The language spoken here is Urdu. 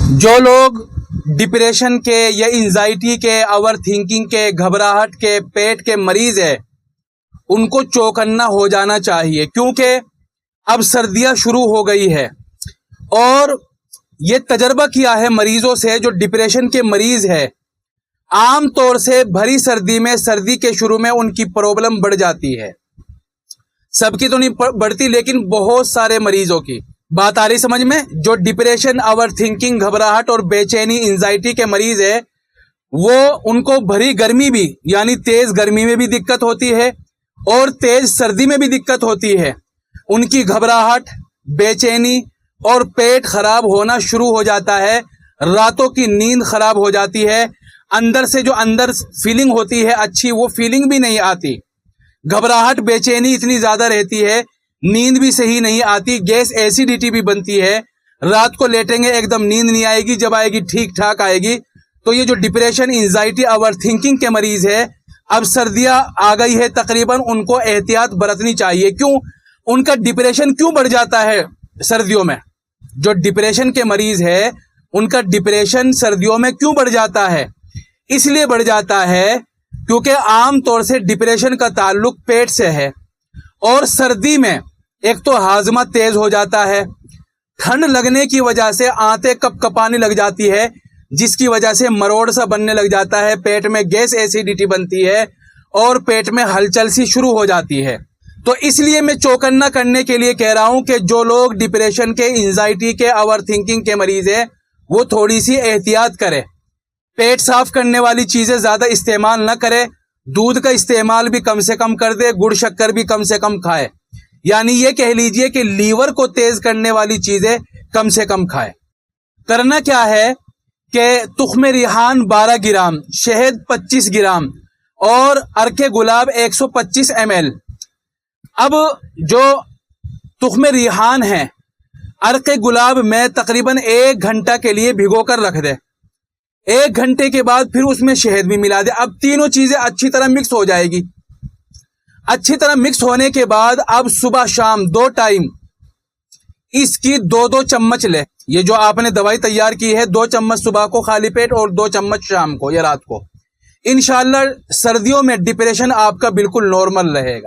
جو لوگ ڈپریشن کے یا انزائٹی کے، اوور تھنکنگ کے، گھبراہٹ کے، پیٹ کے مریض ہے، ان کو چوکنا ہو جانا چاہیے، کیونکہ اب سردیاں شروع ہو گئی ہے اور یہ تجربہ کیا ہے مریضوں سے جو ڈپریشن کے مریض ہے، عام طور سے بھری سردی میں، سردی کے شروع میں ان کی پرابلم بڑھ جاتی ہے۔ سب کی تو نہیں بڑھتی، لیکن بہت سارے مریضوں کی بات آ رہی سمجھ میں۔ جو ڈپریشن، اوور تھنکنگ، گھبراہٹ اور بے چینی، انزائٹی کے مریض ہے، وہ ان کو بھری گرمی بھی یعنی تیز گرمی میں بھی دقت ہوتی ہے اور تیز سردی میں بھی دقت ہوتی ہے۔ ان کی گھبراہٹ، بے چینی اور پیٹ خراب ہونا شروع ہو جاتا ہے، راتوں کی نیند خراب ہو جاتی ہے، اندر سے جو اندر فیلنگ ہوتی ہے اچھی، وہ فیلنگ بھی نہیں آتی، گھبراہٹ، بے چینی اتنی زیادہ رہتی ہے، نیند بھی صحیح نہیں آتی، گیس ایسیڈیٹی بھی بنتی ہے، رات کو لیٹیں گے ایک دم نیند نہیں آئے گی، جب آئے گی ٹھیک ٹھاک آئے گی۔ تو یہ جو ڈپریشن، انزائٹی، اوور تھنکنگ کے مریض ہے، اب سردیاں آ گئی ہے تقریباً، ان کو احتیاط برتنی چاہیے۔ کیوں ان کا ڈپریشن کیوں بڑھ جاتا ہے سردیوں میں؟ جو ڈپریشن کے مریض ہے ان کا ڈپریشن سردیوں میں کیوں بڑھ جاتا ہے؟ اس لیے بڑھ جاتا ہے کیونکہ عام طور سے ڈپریشن کا تعلق پیٹ سے ہے، اور سردی میں ایک تو ہاضمہ تیز ہو جاتا ہے، ٹھنڈ لگنے کی وجہ سے آنتیں کپ کپانے لگ جاتی ہے، جس کی وجہ سے مروڑ سا بننے لگ جاتا ہے، پیٹ میں گیس ایسیڈیٹی بنتی ہے اور پیٹ میں ہلچل سی شروع ہو جاتی ہے۔ تو اس لیے میں چوکنا کرنے کے لیے کہہ رہا ہوں کہ جو لوگ ڈپریشن کے، انزائٹی کے، اوور تھنکنگ کے مریض ہیں، وہ تھوڑی سی احتیاط کرے، پیٹ صاف کرنے والی چیزیں زیادہ استعمال نہ کرے، دودھ کا استعمال بھی کم سے کم کر دے، گڑ شکر بھی کم سے کم کھائے، یعنی یہ کہہ لیجئے کہ لیور کو تیز کرنے والی چیزیں کم سے کم کھائے۔ کرنا کیا ہے کہ تخم ریحان 12 گرام، شہد 25 گرام اور عرق گلاب 125 ml۔ اب جو تخم ریحان ہے، عرق گلاب میں تقریباً 1 گھنٹہ کے لیے بھگو کر رکھ دے، 1 گھنٹے کے بعد پھر اس میں شہد بھی ملا دے۔ اب تینوں چیزیں اچھی طرح مکس ہو جائے گی۔ اچھی طرح مکس ہونے کے بعد اب صبح شام 2 ٹائم اس کی 2 چمچ لے۔ یہ جو آپ نے دوائی تیار کی ہے، 2 چمچ صبح کو خالی پیٹ اور 2 چمچ شام کو یا رات کو۔ انشاءاللہ سردیوں میں ڈپریشن آپ کا بالکل نارمل رہے گا۔